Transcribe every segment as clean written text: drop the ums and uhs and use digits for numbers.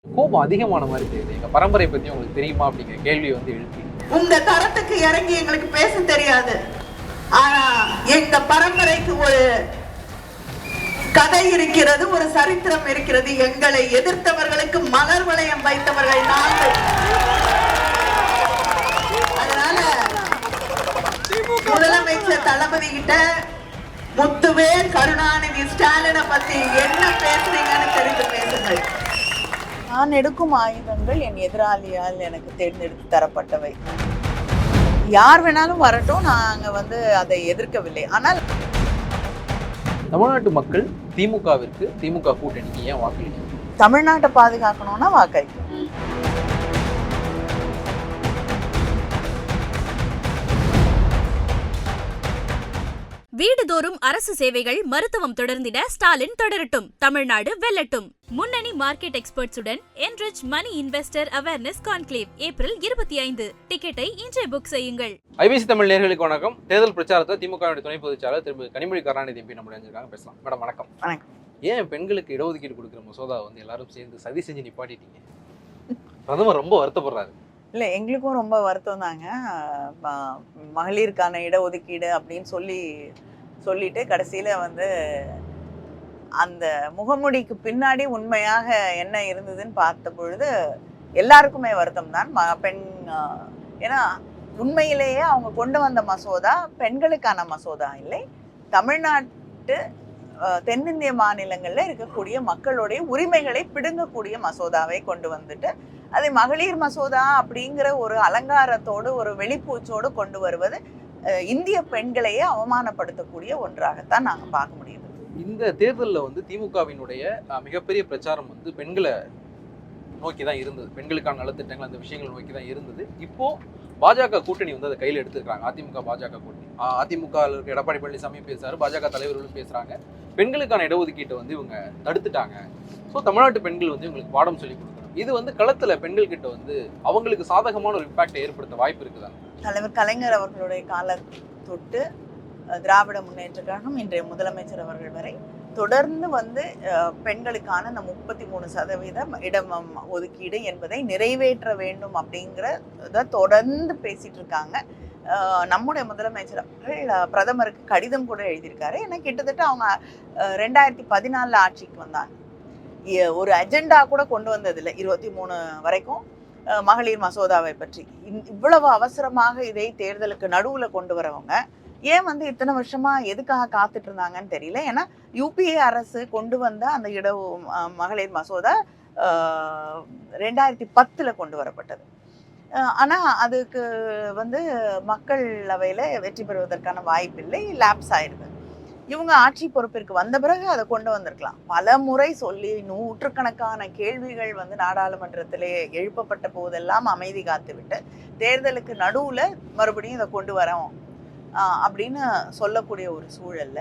கோபம் அதிகமான மாதிரி தெரியுது. எங்க பரம்பரை பத்தி உங்களுக்கு தெரியுமா அப்படிங்கிற கேள்வி வந்து எழுப்பி உங்க தரத்துக்கு இறங்கி எங்களுக்கு பேச தெரியாது. ஆனா எங்க பரம்பரைக்கு ஒரு கதை இருக்கிறது, ஒரு சரித்திரம் இருக்கிறது. எங்களை எதிர்த்தவர்களுக்கு மலர் வளையம் வைத்தவர்கள் நாங்கள். அதனால முதலமைச்சர் தளபதி கிட்ட முத்துவேல் கருணாநிதி ஸ்டாலினை பத்தி என்ன பேசுறீங்கன்னு தெரிந்து பேசுங்கள். நான் எடுக்கும் ஆயுதங்கள் என் எதிராளியால் எனக்கு தேர்ந்தெடுத்து தரப்பட்டவை. யார் வேணாலும் வரட்டும், நாங்கள் அதை எதிர்க்கவில்லை. ஆனால் தமிழ்நாட்டு மக்கள் திமுகவிற்கு, திமுக கூட்டணிக்கு ஏன் வாக்களிக்கணும்? தமிழ்நாட்டை பாதுகாக்கணும்னா வாக்களிக்கணும். வீடுதோறும் அரசு சேவைகள், மருத்துவம் தொடர்ந்திட ஸ்டாலின் தொடரட்டும், தமிழ்நாடு வெல்லட்டும். முன்னணி market எக்ஸ்பர்ட்ஸுடன் enrich money investor awareness conclave April 25. டிக்கெட்டை இன்றே புக் செய்யுங்கள். ஐபிசி தமிழ் நேயர்களுக்கு வணக்கம். தேர்தல் பிரச்சாரத்தை திமுக துணை பொதுச்செயலாளர் திரு கனிமொழி கருணாநிதி எம்பி நம்ம நினைஞ்சிருக்காங்க. பேசலாம். மேடம் வணக்கம். வணக்கம். ஏன் பெண்களுக்கு இடஒதுக்கீடு கொடுக்குற மசோதா வந்து எல்லாரும் சேர்ந்து சதி செஞ்சு நிப்பாட்டிட்டீங்க? பிரதமர் ரொம்ப வருத்தப்படுறாரு. இல்லை, எங்களுக்கும் ரொம்ப வருத்தம் தாங்க. மகளிருக்கான இடஒதுக்கீடு அப்படின்னு சொல்லிட்டு கடைசியில் அந்த முகமூடிக்கு பின்னாடி உண்மையாக என்ன இருந்ததுன்னு பார்த்த பொழுது எல்லாருக்குமே வருத்தம் தான். ஏன்னா உண்மையிலேயே அவங்க கொண்டு வந்த மசோதா பெண்களுக்கான மசோதா இல்லை, தமிழ்நாட்டு தென்னிந்திய மாநிலங்களில் இருக்கக்கூடிய மக்களுடைய உரிமைகளை பிடுங்கக்கூடிய மசோதாவை கொண்டு வந்துட்டு அதை மகளிர் மசோதா அப்படிங்கிற ஒரு அலங்காரத்தோடு, ஒரு வெளிப்பூச்சோடு கொண்டு வருவது இந்திய பெண்களையே அவமானப்படுத்தக்கூடிய ஒன்றாகத்தான் நாங்கள் பார்க்க முடியுது. இந்த தேர்தலில் வந்து திமுகவினுடைய மிகப்பெரிய பிரச்சாரம் வந்து பெண்களை நோக்கி தான் இருந்தது. பெண்களுக்கான நலத்திட்டங்கள், அந்த விஷயங்கள் நோக்கி தான் இருந்தது. இப்போ பாஜக கூட்டணி வந்து அதை கையில் எடுத்துருக்காங்க. அதிமுக பாஜக கூட்டணி. அதிமுக எடப்பாடி பழனிசாமி பேசுறாரு, பாஜக தலைவர்களும் பேசுறாங்க. பெண்களுக்கான இடஒதுக்கீட்டை வந்து இவங்க தடுத்துட்டாங்க. ஸோ தமிழ்நாட்டு பெண்கள் வந்து இவங்களுக்கு பாடம் சொல்லி கொடுக்கணும். இது வந்து களத்துல பெண்கள் கிட்ட வந்து அவங்களுக்கு சாதகமான ஒரு இம்பாக்டை ஏற்படுத்த வாய்ப்பு இருக்குதா? தலைவர் கலைஞர் அவர்களுடைய கால தொட்டு திராவிட முன்னேற்ற கழகம் இன்றைய முதலமைச்சர் அவர்கள் வரை தொடர்ந்து பெண்களுக்கான இந்த 33% இடம் ஒதுக்கீடு என்பதை நிறைவேற்ற வேண்டும் அப்படிங்கிறத தொடர்ந்து பேசிட்டு இருக்காங்க. நம்முடைய முதலமைச்சர் அவர்கள் பிரதமருக்கு கடிதம் கூட எழுதியிருக்காரு. ஏன்னா கிட்டத்தட்ட அவங்க 2014 ஆட்சிக்கு வந்தாங்க. ஒரு அஜெண்டா கூட கொண்டு வந்ததில்லை 23 வரைக்கும் மகளிர் மசோதாவை பற்றி. இவ்வளவு அவசரமாக இதை தேர்தலுக்கு நடுவில் கொண்டு வரவங்க ஏன் இத்தனை வருஷமா எதுக்காக காத்துட்டு இருந்தாங்கன்னு தெரியல. ஏன்னா யூபிஏ அரசு கொண்டு வந்த அந்த மகளிர் மசோதா 2010 கொண்டு வரப்பட்டது. ஆனால் அதுக்கு மக்களவையில் வெற்றி பெறுவதற்கான வாய்ப்பில்லை, லேப்ஸ் ஆயிடுது. இவங்க ஆட்சி பொறுப்பிற்கு வந்த பிறகு அதை கொண்டு வந்திருக்கலாம். பல முறை சொல்லி நூற்றுக்கணக்கான கேள்விகள் நாடாளுமன்றத்திலே எழுப்பப்பட்ட போதெல்லாம் அமைதி காத்து விட்டு தேர்தலுக்கு நடுவில் மறுபடியும் இதை கொண்டு வரோம் அப்படின்னு சொல்லக்கூடிய ஒரு சூழல்ல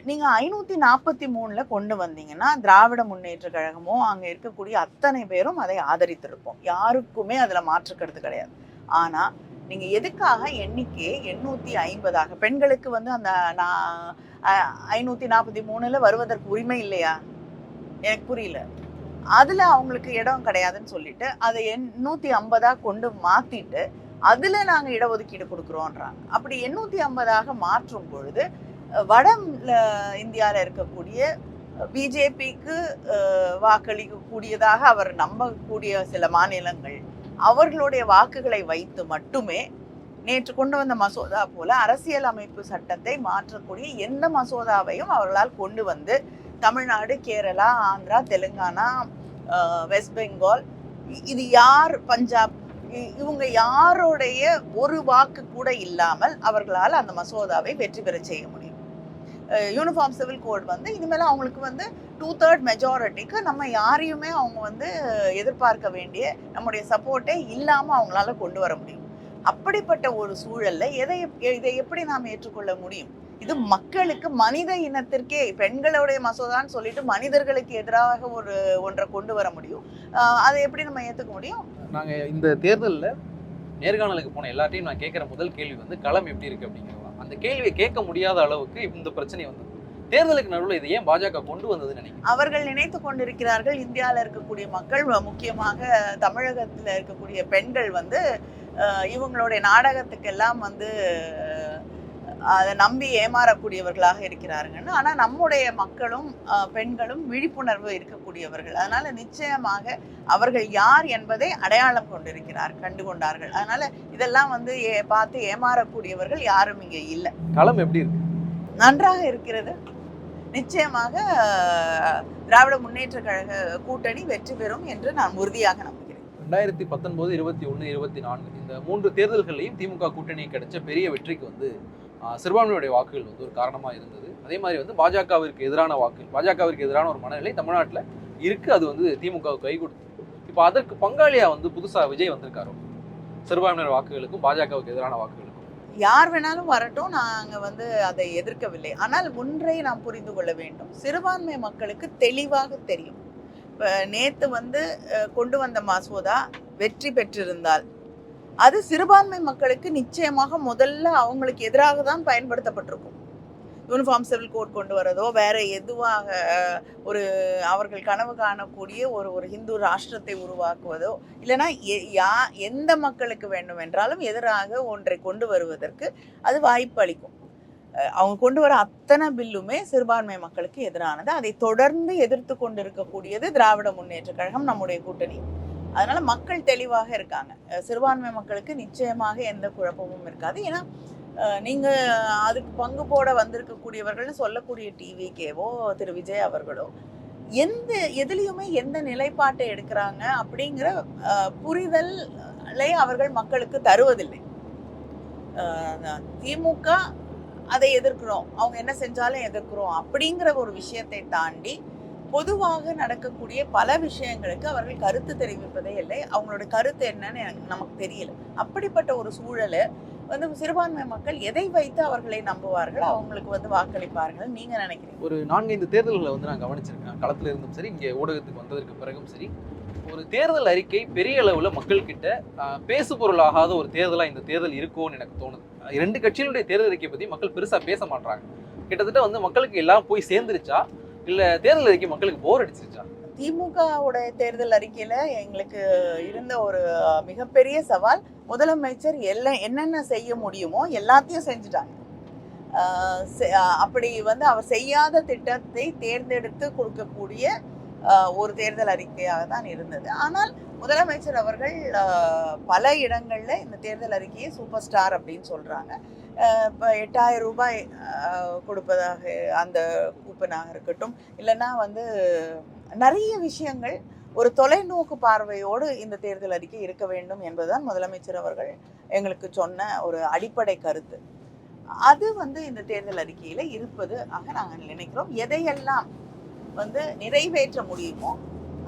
நீங்கள் 543 கொண்டு வந்தீங்கன்னா திராவிட முன்னேற்ற கழகமோ அங்கே இருக்கக்கூடிய அத்தனை பேரும் அதை ஆதரித்திருப்போம். யாருக்குமே அதில் மாற்றுக்கிறது கிடையாது. ஆனால் நீங்கள் எதுக்காக எண்ணிக்கையை 850 பெண்களுக்கு அந்த 543 வருவதற்கு உரிமை இல்லையா? எனக்கு புரியல. அதில் அவங்களுக்கு இடம் கிடையாதுன்னு சொல்லிட்டு அதை 850 கொண்டு மாற்றிட்டு அதில் நாங்கள் இடஒதுக்கீடு கொடுக்குறோன்றாங்க. அப்படி 850 மாற்றும் பொழுது வட இந்தியாவில் இருக்கக்கூடிய பிஜேபிக்கு வாக்களிக்கக்கூடியதாக அவர் நம்பக்கூடிய சில மாநிலங்கள் அவர்களுடைய வாக்குகளை வைத்து மட்டுமே நேற்று கொண்டு வந்த மசோதா போல அரசியல் அமைப்பு சட்டத்தை மாற்றக்கூடிய எந்த மசோதாவையும் அவர்களால் கொண்டு வந்து தமிழ்நாடு, கேரளா, ஆந்திரா, தெலுங்கானா, வெஸ்ட் பெங்கால், இது யார், பஞ்சாப், இவங்க யாருடைய ஒரு வாக்கு கூட இல்லாமல் அவர்களால் அந்த மசோதாவை வெற்றி பெற செய்ய முடியும். யூனிஃபார்ம் சிவில் கோட் இனிமேல் அவங்களுக்கு 2/3 மெஜாரிட்டிக்கு நம்ம யாரையுமே அவங்க எதிர்பார்க்க வேண்டிய நம்முடைய சப்போர்ட்டே இல்லாமல் அவங்களால கொண்டு வர முடியும். அப்படிப்பட்ட ஒரு சூழல்ல இதை எப்படி நாம் ஏற்றுக்கொள்ள முடியும்? இது மக்களுக்கு, மனித இனத்திற்கே, பெண்களுடைய மசோதான்னு சொல்லிட்டு மனிதர்களுக்கு எதிராக ஒன்றை கொண்டு வர முடியும். அதை எப்படி நம்ம ஏற்றுக்க முடியும்? நாங்கள் இந்த தேர்தலில் நேர்காணலுக்கு போன எல்லாத்தையும் நான் கேட்குற முதல் கேள்வி களம் எப்படி இருக்கு அப்படிங்கிறது. அந்த கேள்வியை கேட்க முடியாத அளவுக்கு இந்த பிரச்சனை தேர்தலுக்கு நடுவில் இதை ஏன் பாஜக கொண்டு வந்ததுன்னு நினைக்கிறேன்? அவர்கள் நினைத்து கொண்டிருக்கிறார்கள் இந்தியாவில் இருக்கக்கூடிய மக்கள், முக்கியமாக தமிழகத்தில் இருக்கக்கூடிய பெண்கள் வந்து இவங்களுடைய நாடகத்துக்கெல்லாம் வந்து அதை நம்பி ஏமாறக்கூடியவர்களாக இருக்கிறாருங்கன்னு. ஆனால் நம்முடைய மக்களும் பெண்களும் விழிப்புணர்வு இருக்கக்கூடியவர்கள். அதனால நிச்சயமாக அவர்கள் யார் என்பதை அடையாளம் கண்டுகொண்டார்கள். அதனால இதெல்லாம் வந்து பார்த்து ஏமாறக்கூடியவர்கள் யாரும் இங்கே இல்லை. களம் எப்படி இருக்கு? நன்றாக இருக்கிறது. நிச்சயமாக திராவிட முன்னேற்ற கழக கூட்டணி வெற்றி பெறும் என்று நான் உறுதியாக நம்புகிறேன். 2019, 21, 24 இந்த 3 தேர்தல்கள்லையும் திமுக கூட்டணி கிடைச்ச பெரிய வெற்றிக்கு வந்து சிறுபான்மையுடைய வாக்குகள் வந்து ஒரு காரணமா இருந்தது. அதே மாதிரி வந்து பாஜகவிற்கு எதிரான பாஜகவிற்கு எதிரான ஒரு மனநிலை தமிழ்நாட்டில் இருக்கு. அது வந்து திமுக கை கொடுத்து இப்போ அதற்கு பங்காளியா வந்து புதுசா விஜய் வந்திருக்காரு. சிறுபான்மையினர் வாக்குகளுக்கும் பாஜகவுக்கு எதிரான வாக்குகளுக்கும் யார் வேணாலும் வரட்டும், நாங்க வந்து அதை எதிர்க்கவில்லை. ஆனால் ஒன்றை நாம் புரிந்து கொள்ள வேண்டும், சிறுபான்மை மக்களுக்கு தெளிவாக தெரியும். இப்ப நேத்து வந்து கொண்டு வந்த மசோதா வெற்றி பெற்றிருந்தால் அது சிறுபான்மை மக்களுக்கு நிச்சயமாக முதல்ல அவங்களுக்கு எதிராக தான் பயன்படுத்தப்பட்டிருக்கும். யூனிஃபார்ம் சிவில் கோட் கொண்டு வரதோ வேற எதுவாக ஒரு அவர்கள் கனவு காணக்கூடிய ஒரு ஹிந்து ராஷ்டிரத்தை உருவாக்குவதோ இல்லைன்னா எந்த மக்களுக்கு வேண்டும் என்றாலும் எதிராக ஒன்றை கொண்டு வருவதற்கு அது வாய்ப்பு அளிக்கும். அவங்க கொண்டு வர அத்தனை பில்லுமே சிறுபான்மை மக்களுக்கு எதிரானது. அதை தொடர்ந்து எதிர்த்து கொண்டிருக்கக்கூடியது திராவிட முன்னேற்ற கழகம், நம்முடைய கூட்டணி. அதனால மக்கள் தெளிவாக இருக்காங்க. சிறுபான்மை மக்களுக்கு நிச்சயமாக எந்த குழப்பமும் இருக்காது. ஏன்னா நீங்க அதுக்கு பங்கு போட வந்திருக்கக்கூடியவர்கள்னு சொல்லக்கூடிய டிவிக்கேவோ திரு விஜய் அவர்களோ எதுலையுமே எந்த நிலைப்பாட்டை எடுக்கிறாங்க அப்படிங்கிற புரிதலை அவர்கள் மக்களுக்கு தருவதில்லை. திமுக அதை எதிர்க்கிறோம், அவங்க என்ன செஞ்சாலும் எதிர்க்கிறோம் அப்படிங்கிற ஒரு விஷயத்தை தாண்டி பொதுவாக நடக்கக்கூடிய பல விஷயங்களுக்கு அவர்கள் கருத்து தெரிவிப்பதே இல்லை. அவங்களோட கருத்து என்னன்னு நமக்கு தெரியல. அப்படிப்பட்ட ஒரு சூழலை வந்து சிறுபான்மை மக்கள் எதை வைத்து அவர்களை நம்புவார்கள், அவங்களுக்கு வந்து வாக்களிப்பார்கள் நீங்க நினைக்கிறீங்க? ஒரு 4-5 தேர்தல்களை வந்து நான் கவனிச்சிருக்கேன். களத்துல இருந்தும் சரி, இங்கே ஊடகத்துக்கு வந்ததற்கு பிறகும் சரி, ஒரு தேர்தல் அறிக்கை பெரிய அளவுல மக்கள் கிட்ட பேசு பொருளாகாத ஒரு தேர்தலா இந்த தேர்தல் இருக்கும்னு எனக்கு தோணுது. 2 கட்சிகளுடைய தேர்தல் அறிக்கை பத்தி மக்கள் பெருசா பேச மாட்டாங்க. கிட்டத்தட்ட வந்து மக்களுக்கு எல்லாம் போய் சேர்ந்துருச்சா இல்ல தேர்தல் அறிக்கை மக்களுக்கு போர் அடிச்சிருச்சா? திமுகவோட தேர்தல் அறிக்கையில எங்களுக்கு இருந்த ஒரு மிகப்பெரிய சவால், முதலமைச்சர் என்னென்ன செய்ய முடியுமோ எல்லாத்தையும் செஞ்சுட்டாங்க. அப்படி வந்து அவர் செய்யாத திட்டத்தை தேர்ந்தெடுத்து கொடுக்கக்கூடிய ஒரு தேர்தல் அறிக்கையாக தான் இருந்தது. ஆனால் முதலமைச்சர் அவர்கள் பல இடங்கள்ல இந்த தேர்தல் அறிக்கையை சூப்பர் ஸ்டார் அப்படின்னு சொல்றாங்க. இப்போ 8000 ரூபாய் கொடுப்பதாக அந்த கூப்பனாக இருக்கட்டும், இல்லைன்னா வந்து நிறைய விஷயங்கள் ஒரு தொலைநோக்கு பார்வையோடு இந்த தேர்தல் அறிக்கை இருக்க வேண்டும் என்பதுதான் முதலமைச்சர் அவர்கள் எங்களுக்கு சொன்ன ஒரு அடிப்படை கருத்து. அது வந்து இந்த தேர்தல் அறிக்கையில இருப்பது ஆக நாங்கள் நினைக்கிறோம். எதையெல்லாம் வந்து நிறைவேற்ற முடியுமோ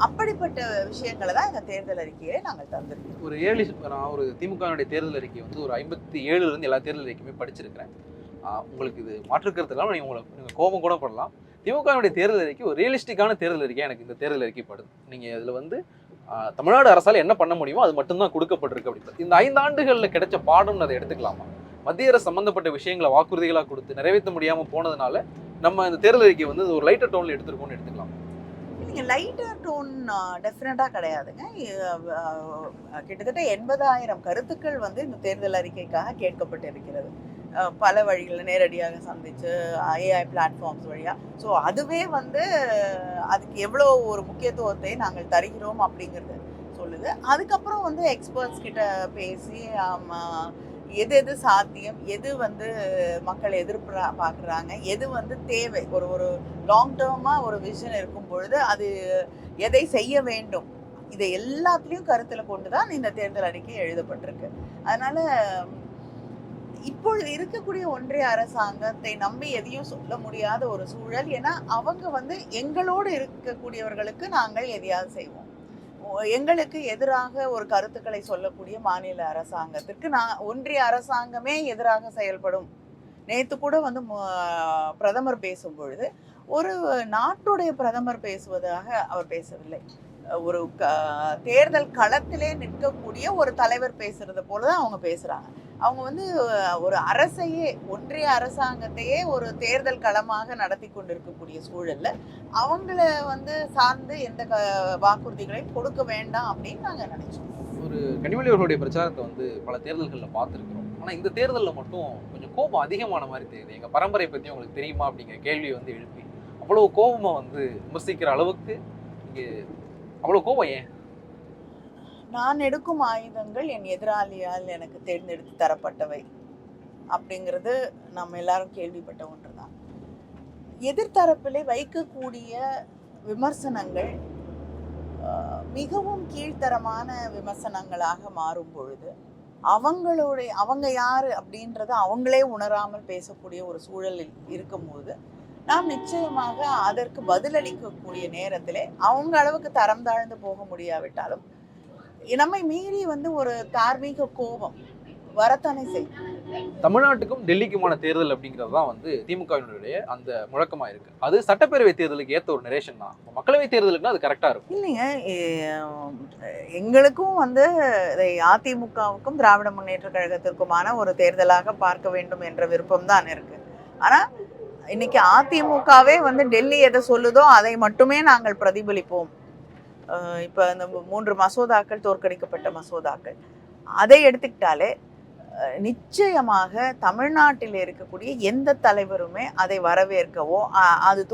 அப்படிப்பட்ட விஷயங்களை தான் இந்த தேர்தல் அறிக்கையை நாங்கள் தந்திருக்கோம். நான் ஒரு திமுகவுடைய தேர்தல் அறிக்கை வந்து ஒரு 57 இருந்து எல்லா தேர்தல் அறிக்கையுமே படிச்சிருக்கிறேன். உங்களுக்கு இது மாற்றுக்கிறது இல்லாமல் நீங்கள் கோபம் கூட படலாம். திமுகவுடைய தேர்தல் அறிக்கை ஒரு ரியலிஸ்டிக்கான தேர்தல் அறிக்கை எனக்கு இந்த தேர்தல் அறிக்கை படுது. நீங்கள் இதில் வந்து தமிழ்நாடு அரசால் என்ன பண்ண முடியுமோ அது மட்டும்தான் கொடுக்கப்பட்டிருக்கு. அப்படி இந்த 5 ஆண்டுகளில் கிடைச்ச பாடம்னு அதை எடுத்துக்கலாமா? மத்திய அரசு சம்பந்தப்பட்ட விஷயங்களை வாக்குறுதிகளாக கொடுத்து நிறைவேற்ற முடியாமல் போனதுனால நம்ம இந்த தேர்தல் அறிக்கை வந்து ஒரு லைட்டர் டோன்ல எடுத்துருக்கோம்னு எடுத்துக்கலாம். நீங்கள் லைட்டர் டோன் டெஃபினட்டாக கிடையாதுங்க. கிட்டத்தட்ட 80,000 கருத்துக்கள் வந்து இந்த தேர்தல் அறிக்கைக்காக கேட்கப்பட்டு இருக்கிறது. பல வழிகளில் நேரடியாக சந்திச்சு AI பிளாட்ஃபார்ம்ஸ் வழியாக. ஸோ அதுவே வந்து அதுக்கு எவ்வளோ ஒரு முக்கியத்துவத்தை நாங்கள் தருகிறோம் அப்படிங்கிறது சொல்லுது. அதுக்கப்புறம் வந்து எக்ஸ்பர்ட்ஸ் கிட்ட பேசி எது சாத்தியம், எது வந்து மக்கள் பார்க்குறாங்க, எது வந்து தேவை, ஒரு லாங் டேர்மாக ஒரு விஷன் இருக்கும் பொழுது அது எதை செய்ய வேண்டும், இதை எல்லாத்துலேயும் கருத்தில் கொண்டு தான் இந்த தேர்தல் அறிக்கை எழுதப்பட்டிருக்கு. அதனால இப்பொழுது இருக்கக்கூடிய ஒன்றிய அரசாங்கத்தை நம்பி எதையும் சொல்ல முடியாத ஒரு சூழல். ஏன்னா அவங்க வந்து எங்களோடு இருக்கக்கூடியவர்களுக்கு நாங்கள் எதையாவது செய்வோம், எங்களுக்கு எதிராக ஒரு கருத்துக்களை சொல்லக்கூடிய மாநில அரசாங்கத்திற்கு ஒன்றிய அரசாங்கமே எதிராக செயல்படும். நேற்று கூட வந்து பிரதமர் பேசும் பொழுது ஒரு நாட்டுடைய பிரதமர் பேசுவதாக அவர் பேசவில்லை. ஒரு தேர்தல் களத்திலே நிற்கக்கூடிய ஒரு தலைவர் பேசுறது போலதான் அவங்க பேசுறாங்க. அவங்க வந்து ஒரு அரசையே, ஒன்றிய அரசாங்கத்தையே ஒரு தேர்தல் களமாக நடத்தி கொண்டிருக்கக்கூடிய சூழல்ல அவங்கள வந்து சார்ந்து எந்த வாக்குறுதிகளையும் கொடுக்க வேண்டாம் அப்படின்னு நாங்க நினைச்சோம். ஒரு கனிமொழி அவர்களுடைய பிரச்சாரத்தை வந்து பல தேர்தல்களில் பார்த்துருக்கிறோம். ஆனால் இந்த தேர்தலில் மட்டும் கொஞ்சம் கோபம் அதிகமான மாதிரி தெரியுது. எங்கள் பரம்பரை பற்றி உங்களுக்கு தெரியுமா அப்படிங்கிற கேள்வி வந்து எழுப்பி அவ்வளோ கோபமாக வந்து விமர்சிக்கிற அளவுக்கு இங்கே அவ்வளோ கோபம் ஏன்? நான் எடுக்கும் ஆயுதங்கள் என் எதிராளியால் எனக்கு தேர்ந்தெடுத்து தரப்பட்டவை அப்படிங்கிறது நம்ம எல்லாரும் கேள்விப்பட்ட ஒன்றுதான். எதிர்த்தரப்பிலே வைக்கக்கூடிய விமர்சனங்கள் மிகவும் கீழ்த்தரமான விமர்சனங்களாக மாறும் பொழுது அவங்க யாரு அப்படின்றத அவங்களே உணராமல் பேசக்கூடிய ஒரு சூழலில் இருக்கும்போது நாம் நிச்சயமாக அதற்கு பதிலளிக்கக்கூடிய நேரத்திலே அவங்க அளவுக்கு தரம் தாழ்ந்து போக முடியாவிட்டாலும் நம்மை மீறி வந்து ஒரு தார்மீக கோபம் வரத்தானே செய்யும். தமிழ்நாட்டுக்கும் டெல்லிக்குமான தேர்தல் அப்படிங்கிறது தான் வந்து திமுகவினுடைய அந்த முழக்கமா இருக்கு. அது சட்டப்பேரவை தேர்தலுக்கு ஏற்ற ஒரு நரேஷன் தான். மக்களவை தேர்தலுக்குன்னா அது கரெக்டா இருக்கும் இல்லைங்க. எங்களுக்கும் வந்து இதை அதிமுகவுக்கும் திராவிட முன்னேற்ற கழகத்திற்குமான ஒரு தேர்தலாக பார்க்க வேண்டும் என்ற விருப்பம் தான் இருக்கு. ஆனா இன்னைக்கு அதிமுகவே வந்து டெல்லி எதை சொல்லுதோ அதை மட்டுமே நாங்கள் பிரதிபலிப்போம். இப்போ இந்த 3 மசோதாக்கள், தோற்கடிக்கப்பட்ட மசோதாக்கள், அதை எடுத்துக்கிட்டாலே நிச்சயமாக தமிழ்நாட்டில் இருக்கக்கூடிய எந்த தலைவருமே அதை வரவேற்கவோ அது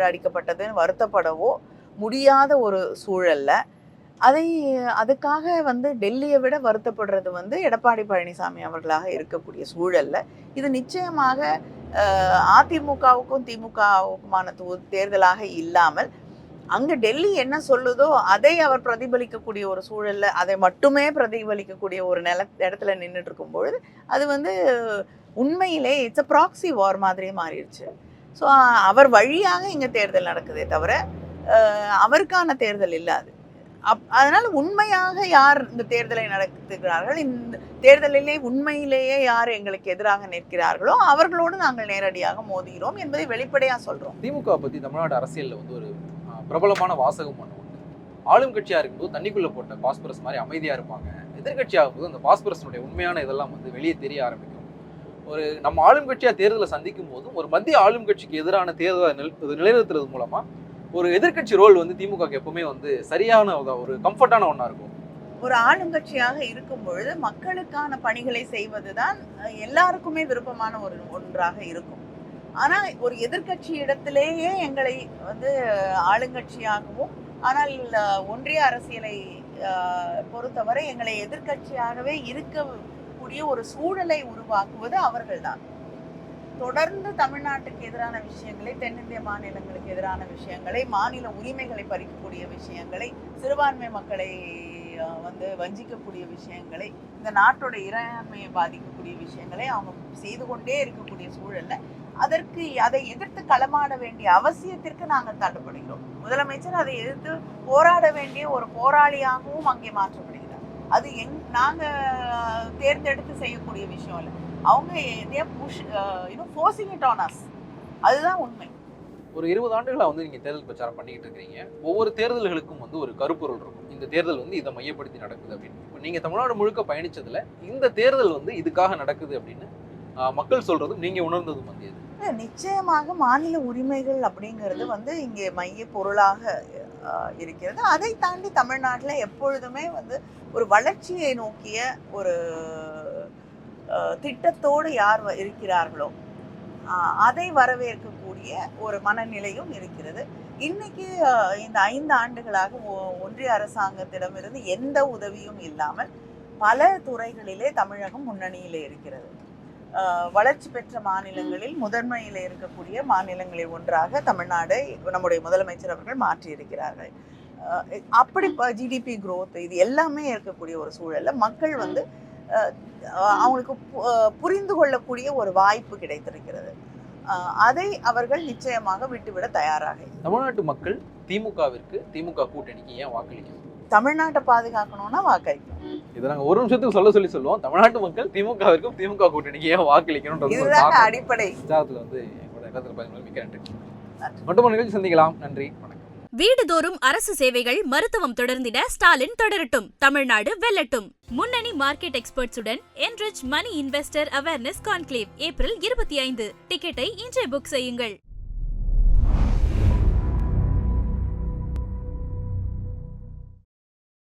அடிக்கப்பட்டதுன்னு வருத்தப்படவோ முடியாத ஒரு சூழல்ல அதுக்காக வந்து டெல்லியை விட வருத்தப்படுறது வந்து எடப்பாடி பழனிசாமி அவர்களாக இருக்கக்கூடிய சூழல்ல இது நிச்சயமாக அதிமுகவுக்கும் திமுகவுக்குமான தேர்தலாக இல்லாமல் அங்க டெல்லி என்ன சொல்லுதோ அதை அவர் பிரதிபலிக்கக்கூடிய ஒரு சூழல்ல அதை மட்டுமே பிரதிபலிக்கக்கூடிய ஒரு இடத்துல நின்றுட்டு இருக்கும் பொழுது அது வந்து உண்மையிலே இட்ஸ் அ ப்ராக்சி வார் மாதிரியே மாறிடுச்சு. ஸோ அவர் வழியாக இங்க தேர்தல் நடக்குதே தவிர அவருக்கான தேர்தல் இல்லாது. அதனால உண்மையாக யார் இந்த தேர்தலை நடத்துகிறார்கள், இந்த தேர்தலிலே உண்மையிலேயே யார் எங்களுக்கு எதிராக நிற்கிறார்களோ அவர்களோடு நாங்கள் நேரடியாக மோதுகிறோம் என்பதை வெளிப்படையா சொல்றோம். திமுக பத்தி தமிழ்நாடு அரசியல்ல வந்து ஒரு பிரபலமான வாசகம் ஒன்று உண்டு. ஆளும் கட்சியா இருக்கும்போது தண்ணிக்குள்ள போட்ட பாஸ்பரஸ் மாதிரி அமைதியா இருப்பாங்க. எதிர்கட்சியாகும் போது அந்த பாஸ்பரஸினுடைய உண்மையான இதெல்லாம் வந்து வெளியே தெரிய ஆரம்பிக்கும். ஒரு நம்ம ஆளும் கட்சியா தேர்தலை சந்திக்கும் போதும் ஒரு மத்திய ஆளும் கட்சிக்கு எதிரான தேர்தலை நிலைநிறுத்துறது மூலமா ஒரு எதிர்கட்சி ரோல் வந்து திமுக எப்பவுமே வந்து சரியான ஒரு கம்ஃபர்டான ஒண்ணா இருக்கும். ஒரு ஆளுங்கட்சியாக இருக்கும் பொழுது மக்களுக்கான பணிகளை செய்வதுதான் எல்லாருக்குமே விருப்பமான ஒன்றாக இருக்கும். ஆனா ஒரு எதிர்கட்சி இடத்திலேயே எங்களை வந்து ஆளுங்கட்சியாகவும், ஆனால் ஒன்றிய அரசியலை பொறுத்தவரை எங்களை எதிர்கட்சியாகவே இருக்கக்கூடிய ஒரு சூழலை உருவாக்குவது அவர்கள்தான். தொடர்ந்து தமிழ்நாட்டுக்கு எதிரான விஷயங்களை, தென்னிந்திய மாநிலங்களுக்கு எதிரான விஷயங்களை, மாநில உரிமைகளை பறிக்கக்கூடிய விஷயங்களை, சிறுபான்மை மக்களை வந்து வஞ்சிக்கக்கூடிய விஷயங்களை, இந்த நாட்டோட இறையாண்மையை பாதிக்கக்கூடிய விஷயங்களை அவங்க செய்து கொண்டே இருக்கக்கூடிய சூழல்ல அதை எதிர்த்து களமாட வேண்டிய அவசியத்திற்கு நாங்கள் தள்ளப்படுகிறோம். முதலமைச்சர் அதை எதிர்த்து போராட வேண்டிய ஒரு போராளியாகவும் அங்கே மாற்றப்படுகிறார். அது நாங்க தேர்ந்தெடுத்து செய்யக்கூடிய விஷயம் இல்லை. அவங்க forcing it on us. அதுதான் உண்மை. ஒரு 20 ஆண்டுகளா வந்து நீங்க தேர்தல் பிரச்சாரம் பண்ணிக்கிட்டு இருக்கிறீங்க. ஒவ்வொரு தேர்தல்களுக்கும் வந்து ஒரு கருப்பொருள் இருக்கும். இந்த தேர்தல் வந்து இதை மையப்படுத்தி நடக்குது அப்படின்னு. இப்போ நீங்க தமிழ்நாடு முழுக்க பயணிச்சதுல இந்த தேர்தல் வந்து இதுக்காக நடக்குது அப்படின்னு மக்கள் சொல்றதும் நீங்க உணர்ந்ததும் வந்து எது? நிச்சயமாக மாநில உரிமைகள் அப்படிங்கிறது வந்து இங்கே மைய பொருளாக இருக்கிறது. அதை தாண்டி தமிழ்நாட்டில் எப்பொழுதுமே வந்து ஒரு வளர்ச்சியை நோக்கிய ஒரு திட்டத்தோடு யார் இருக்கிறார்களோ அதை வரவேற்கக்கூடிய ஒரு மனநிலையும் இருக்கிறது. இன்னைக்கு இந்த 5 ஆண்டுகளாக ஒன்றிய அரசாங்கத்திடமிருந்து எந்த உதவியும் இல்லாமல் பல துறைகளிலே தமிழகம் முன்னணியிலே இருக்கிறது. வளர்ச்சி பெற்ற மாநிலங்களில் முதன்மையில் இருக்கக்கூடிய மாநிலங்களில் ஒன்றாக தமிழ்நாடு நம்முடைய முதலமைச்சர் அவர்கள் மாற்றி இருக்கிறார்கள். அப்படி ஜிடிபி growth இது எல்லாமே இருக்கக்கூடிய ஒரு சூழல்ல மக்கள் வந்து அவங்களுக்கு புரிந்து கொள்ளக்கூடிய ஒரு வாய்ப்பு கிடைத்திருக்கிறது. அதை அவர்கள் நிச்சயமாக விட்டுவிட தயாராக. தமிழ்நாட்டு மக்கள் திமுகவிற்கு, திமுக கூட்டணிக்கு ஏன் வாக்களிக்கணும்? தமிழ்நாட்டை பாதுகாக்கணும்னா வாக்களிக்கணும். இதை நாங்க ஒரு நிமிஷத்துக்கு சொல்லுவோம். தமிழ்நாட்டு மக்கள் திமுகவிற்கும் திமுக கூட்டணிக்கு ஏன் வாக்களிக்கணும்? இதுதான் அடிப்படை. வந்து மிக்க நன்றி. மட்டும் நிகழ்ச்சி சந்திக்கலாம். நன்றி, வணக்கம். வீடுதோறும் அரசு சேவைகள் மருத்துவம் தொடர்ந்திட ஸ்டாலின் தொடரட்டும், தமிழ்நாடு வெல்லட்டும். முன்னணி market எக்ஸ்பர்ட்ஸுடன் enrich money investor awareness conclave April 25. டிக்கெட்டை இன்றே புக் செய்யுங்கள்.